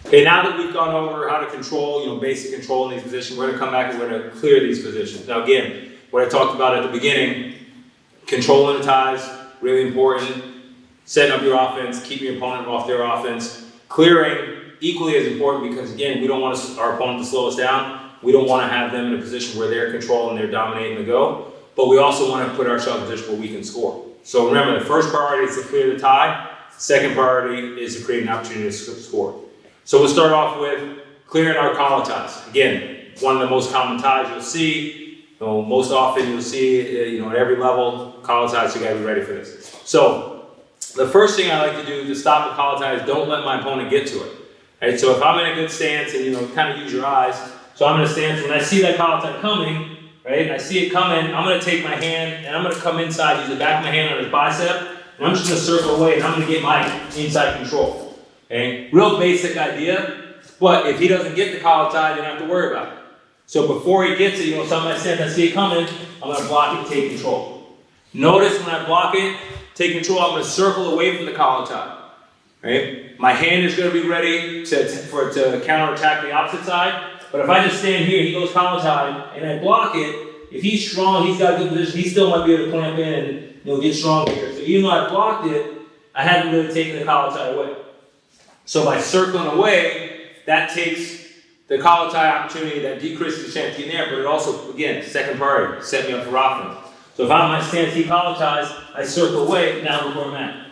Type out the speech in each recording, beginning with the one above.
Okay, now that we've gone over how to control, basic control in these positions, we're gonna come back and we're gonna clear these positions. Now again, what I talked about at the beginning, controlling the ties, really important. Setting up your offense, keeping your opponent off their offense. Clearing, equally as important, because again, we don't want our opponent to slow us down. We don't want to have them in a position where they're controlling, they're dominating the go. But we also want to put ourselves in a position where we can score. So remember, the first priority is to clear the tie. Second priority is to create an opportunity to score. So we'll start off with clearing our collar ties. Again, one of the most common ties you'll see. Most often you'll see, at every level, collar ties, so you gotta be ready for this. So the first thing I like to do to stop the collar tie is don't let my opponent get to it. Right? So if I'm in a good stance and kind of use your eyes, so I'm in a stance, when I see that collar tie coming, right? I see it coming, I'm gonna take my hand and I'm gonna come inside, use the back of my hand on his bicep, and I'm just gonna circle away and I'm gonna get my inside control. Okay? Real basic idea, but if he doesn't get the collar tie, then I don't have to worry about it. So before he gets it, some of my stance, I see it coming, I'm gonna block it, take control. Notice when I block it, take control, I'm gonna circle away from the collar tie. Right? My hand is gonna be ready to counterattack the opposite side. But if I just stand here, he goes collar tie, and I block it, if he's strong, he's got a good position, he still might be able to clamp in and get strong here. So even though I blocked it, I haven't really taken the collar tie away. So by circling away, that takes the collar tie opportunity, that decreases the chance to get in there, but it also, again, second priority, set me up for offense. So if I'm in my stance, he collar ties, I circle away, now look where I'm at.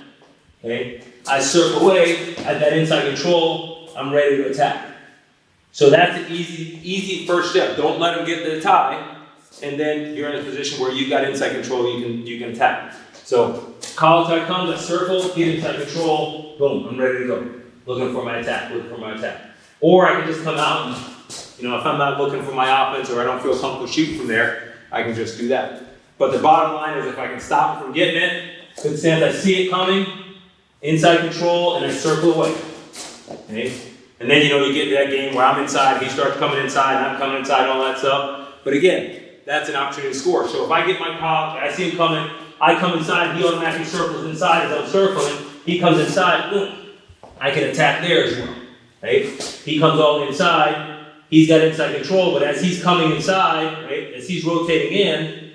Okay? I circle away, at that inside control, I'm ready to attack. So that's an easy first step. Don't let him get the tie, and then you're in a position where you've got inside control, you can attack. So collar tie comes, I circle, get inside control, boom, I'm ready to go. Looking for my attack. Or I can just come out and, if I'm not looking for my offense or I don't feel comfortable shooting from there, I can just do that. But the bottom line is if I can stop it from getting it, good stance, I see it coming, inside control, and I circle away. Okay? And then, you get to that game where I'm inside, he starts coming inside, and I'm coming inside, all that stuff. But again, that's an opportunity to score. So if I get my collar, I see him coming, I come inside, he automatically circles inside as I'm circling, he comes inside, boom, I can attack there as well. Right? He comes all the way inside, he's got inside control, but as he's coming inside, right, as he's rotating in,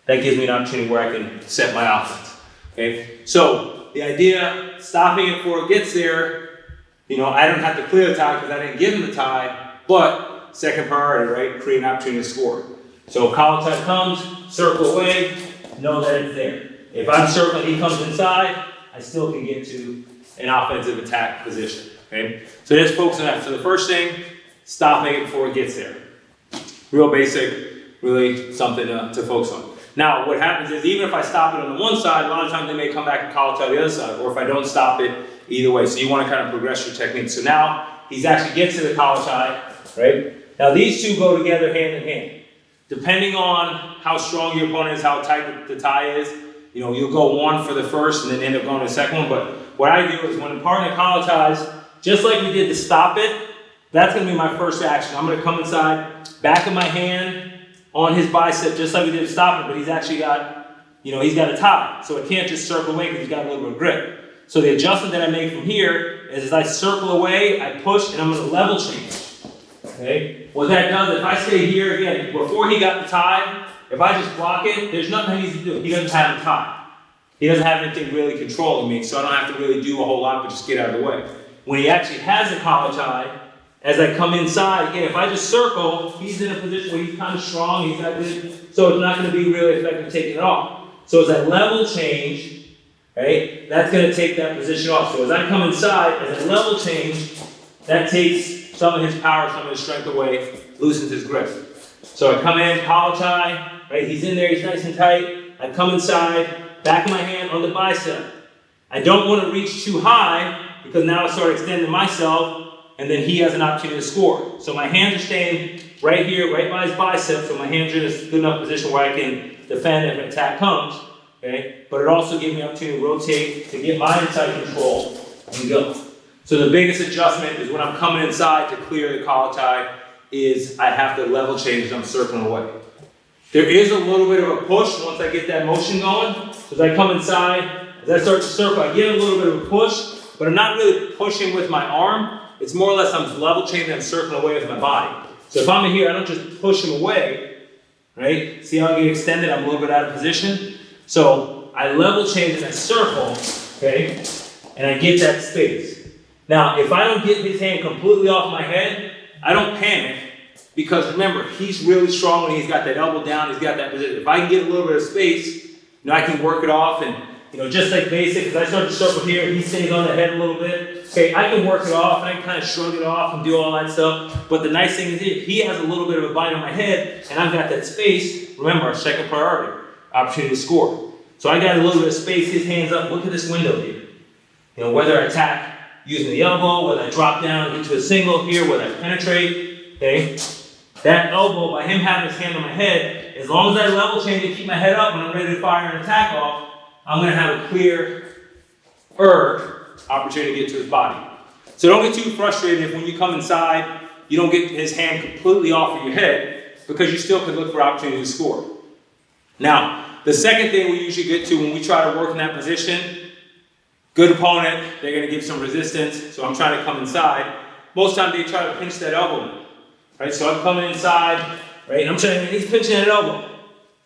that gives me an opportunity where I can set my offense. Okay? So the idea, stopping it before it gets there, I don't have to clear the tie because I didn't give him the tie, but second priority, right? Create an opportunity to score. So collar tie comes, circle away, know that it's there. If I'm circling, he comes inside, I still can get to an offensive attack position. Okay? So just focus on that. So the first thing, stopping it before it gets there. Real basic, really something to focus on. Now, what happens is even if I stop it on the one side, a lot of times they may come back and collar tie the other side, or if I don't stop it, either way. So you want to kind of progress your technique. So now he's actually gets to the collar tie, right? Now these two go together hand in hand. Depending on how strong your opponent is, how tight the tie is, you'll go one for the first and then end up going to the second one. But what I do is when the partner collar ties, just like we did to stop it, that's going to be my first action. I'm going to come inside, back of my hand on his bicep, just like we did to stop it, but he's actually got, he's got a tie. So it can't just circle away because he's got a little bit of grip. So the adjustment that I make from here is as I circle away, I push, and I'm going to level change. Okay? What that does, if I stay here again, before he got the tie, if I just block it, there's nothing he needs to do. He doesn't have a tie. He doesn't have anything really controlling me, so I don't have to really do a whole lot, but just get out of the way. When he actually has a collar tie, as I come inside, again, if I just circle, he's in a position where he's kind of strong, he's got good, so it's not going to be really effective taking it off. So as I level change, right, that's going to take that position off. So as I come inside, as I level change, that takes some of his power, some of his strength away, loosens his grip. So I come in, collar tie, right, he's in there, he's nice and tight. I come inside, back of my hand on the bicep. I don't want to reach too high because now I start extending myself and then he has an opportunity to score. So my hands are staying right here, right by his bicep, so my hands are in a good enough position where I can defend if an attack comes. Okay? But it also gives me an opportunity to rotate, to get my inside control, and go. So the biggest adjustment is when I'm coming inside to clear the collar tie is I have to level change as I'm circling away. There is a little bit of a push once I get that motion going. So as I come inside, as I start to circle, I get a little bit of a push, but I'm not really pushing with my arm. It's more or less I'm level changing and circling away with my body. So if I'm in here, I don't just push him away, right? See how I get extended? I'm a little bit out of position. So I level change in a circle, okay? And I get that space. Now, if I don't get his hand completely off my head, I don't panic, because remember, he's really strong when he's got that elbow down, he's got that position. If I can get a little bit of space, I can work it off, and just like basic, because I start to circle here, he stays on the head a little bit. Okay, I can work it off, and I can kind of shrug it off and do all that stuff. But the nice thing is, if he has a little bit of a bite on my head, and I've got that space, remember our second priority, opportunity to score. So I got a little bit of space, his hands up, look at this window here. Whether I attack using the elbow, whether I drop down and get to a single here, whether I penetrate, okay? That elbow, by him having his hand on my head, as long as I level change and keep my head up when I'm ready to fire an attack off, I'm going to have a clear opportunity to get to his body. So don't get too frustrated if when you come inside, you don't get his hand completely off of your head, because you still could look for opportunity to score. Now, the second thing we usually get to when we try to work in that position, good opponent, they're going to give some resistance, so I'm trying to come inside. Most times they try to pinch that elbow. Right, so I'm coming inside, right, and I'm trying, he's pinching that elbow.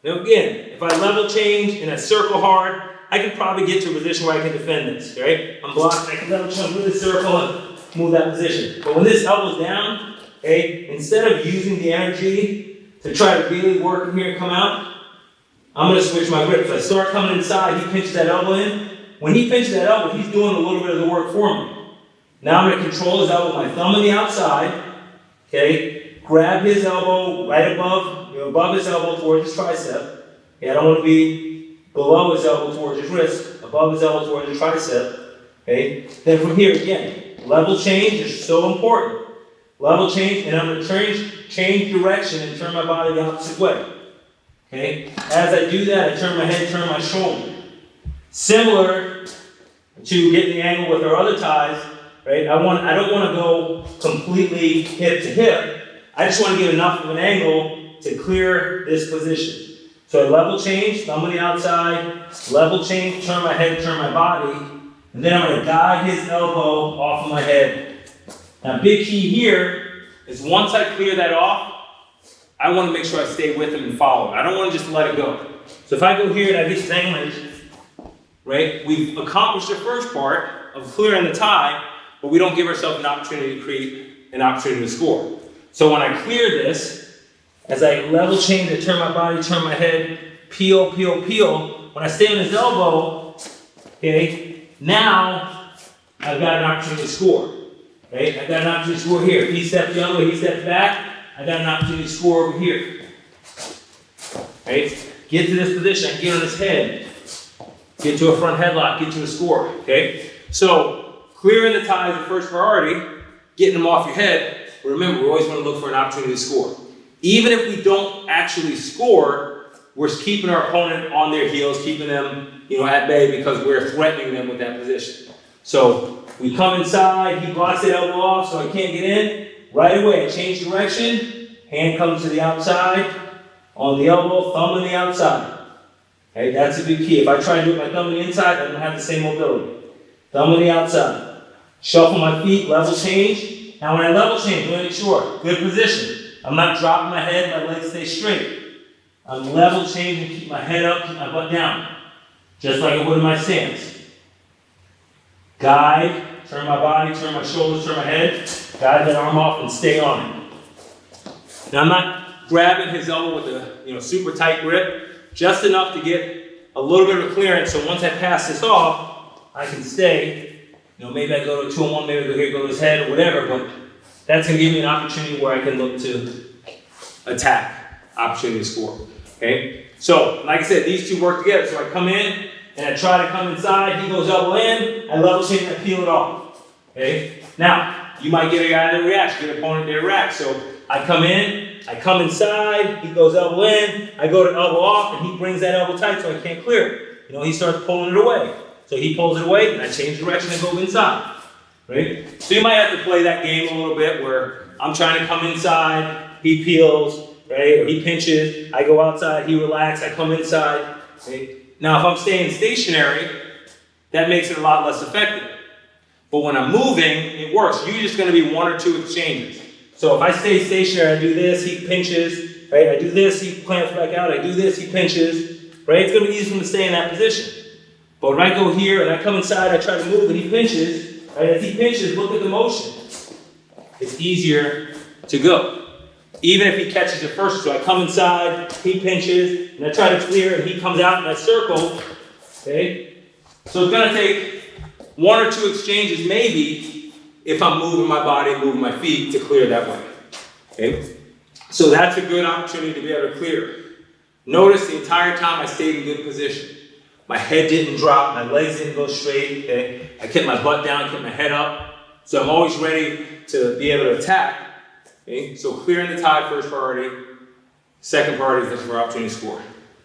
Now again, if I level change and I circle hard, I can probably get to a position where I can defend this, right? I'm blocked, I can level change, really circle and move that position. But when this elbow's down, okay, instead of using the energy to try to really work in here and come out, I'm going to switch my grip. So I start coming inside, he pinches that elbow in. When he pinches that elbow, he's doing a little bit of the work for me. Now I'm going to control his elbow with my thumb on the outside. Okay, grab his elbow right above his elbow towards his tricep. Okay, I don't want to be below his elbow towards his wrist, above his elbow towards his tricep. Okay, then from here again, level change is so important. Level change, and I'm going to change direction and turn my body the opposite way. Okay, as I do that, I turn my head, turn my shoulder. Similar to getting the angle with our other ties. Right? I don't want to go completely hip to hip. I just want to get enough of an angle to clear this position. So I level change, thumb on the outside, level change, turn my head, turn my body, and then I'm going to guide his elbow off of my head. Now, big key here is once I clear that off, I want to make sure I stay with him and follow. I don't want to just let it go. So if I go here and I get this angle, right, we've accomplished the first part of clearing the tie, but we don't give ourselves an opportunity to create an opportunity to score. So when I clear this, as I level change, I turn my body, turn my head, peel, peel, peel. When I stay on his elbow, okay, now I've got an opportunity to score. Right? I've got an opportunity to score here. He steps the other way, he steps back. I've got an opportunity to score over here. Right? Get to this position, I can get on his head. Get to a front headlock, get to a score. Okay? So clearing the tie is the first priority, getting them off your head. But remember, we always want to look for an opportunity to score. Even if we don't actually score, we're keeping our opponent on their heels, keeping them, at bay, because we're threatening them with that position. So we come inside, he blocks that elbow off so I can't get in. Right away, I change direction, hand comes to the outside, on the elbow, thumb on the outside. Okay, that's a big key. If I try and do it with my thumb on the inside, I don't have the same mobility. Thumb on the outside. Shuffle my feet, level change. Now when I level change, make sure, good position. I'm not dropping my head, my legs stay straight. I'm level changing, keep my head up, keep my butt down. Just like I would in my stance. Guide, turn my body, turn my shoulders, turn my head. Guide that arm off and stay on it. Now I'm not grabbing his elbow with a super tight grip, just enough to get a little bit of clearance. So once I pass this off, I can stay. Maybe I go to a 2-on-1, maybe I go here, go to his head or whatever, but that's going to give me an opportunity where I can look to attack, opportunity to score. Okay? So, like I said, these two work together. So I come in and I try to come inside, he goes elbow in, I level change, I peel it off. Okay? Now, you might get a guy that reacts, get an opponent that reacts. So I come in, I come inside, he goes elbow in, I go to elbow off, and he brings that elbow tight so I can't clear it. He starts pulling it away. So he pulls it away, and I change direction and go inside, right? So you might have to play that game a little bit where I'm trying to come inside, he peels, right? Or he pinches, I go outside, he relaxes, I come inside, right? Now if I'm staying stationary, that makes it a lot less effective. But when I'm moving, it works. Usually it's gonna be 1 or 2 exchanges. So if I stay stationary, I do this, he pinches, right? I do this, he clamps back out, I do this, he pinches, right? It's gonna be easy for him to stay in that position. But when I go here and I come inside, I try to move and he pinches, right? As he pinches, look at the motion. It's easier to go. Even if he catches it first, so I come inside, he pinches, and I try to clear, and he comes out in that circle, okay? So it's gonna take 1 or 2 exchanges, maybe, if I'm moving my body, moving my feet to clear that way, okay? So that's a good opportunity to be able to clear. Notice the entire time I stayed in good position. My head didn't drop, my legs didn't go straight, okay? I kept my butt down, kept my head up, so I'm always ready to be able to attack. Okay, so clearing the tie, first priority. Second priority is looking for opportunity to score.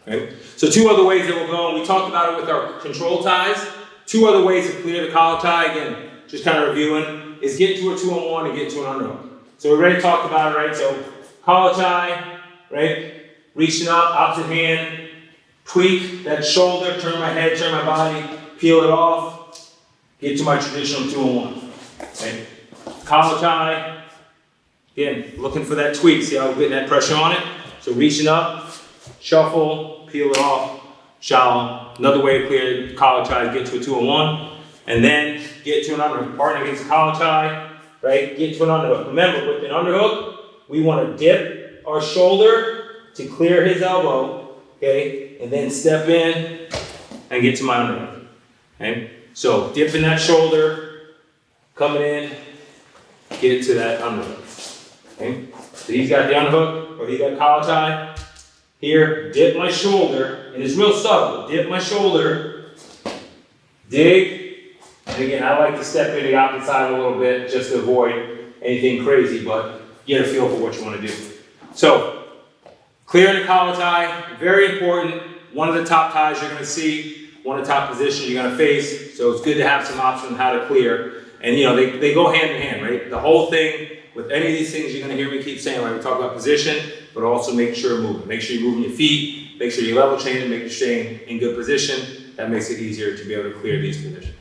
Okay? So 2 other ways that we'll go, and we talked about it with our control ties. 2 other ways to clear the collar tie, again, just kind of reviewing, is get to a 2-on-1 and get to an underhook. So we already talked about it, right? So collar tie, right? Reaching up, opposite hand, tweak that shoulder, turn my head, turn my body, peel it off, get to my traditional 2-on-1. Okay? Collar tie. Again, looking for that tweak, see how we're getting that pressure on it? So reaching up, shuffle, peel it off, shallow. Another way to clear the collar tie is get to a 2-on-1, and then get to an underhook. Partner against the collar tie, right? Get to an underhook. Remember, with an underhook, we want to dip our shoulder to clear his elbow, okay? And then step in and get to my underhook, okay? So dipping that shoulder, coming in, get to that underhook. Okay. So he's got the underhook, or he got collar tie. Here, dip my shoulder, and it's real subtle. Dip my shoulder, dig, and again, I like to step in the opposite side a little bit just to avoid anything crazy, but get a feel for what you want to do. So, clearing the collar tie, very important. One of the top ties you're going to see, one of the top positions you're going to face, so it's good to have some options on how to clear. And you know, they go hand in hand, right? The whole thing, with any of these things, you're going to hear me keep saying, right? We talk about position, but also make sure you're moving. Make sure you're moving your feet, make sure you're level changing, make sure you're staying in good position. That makes it easier to be able to clear these positions.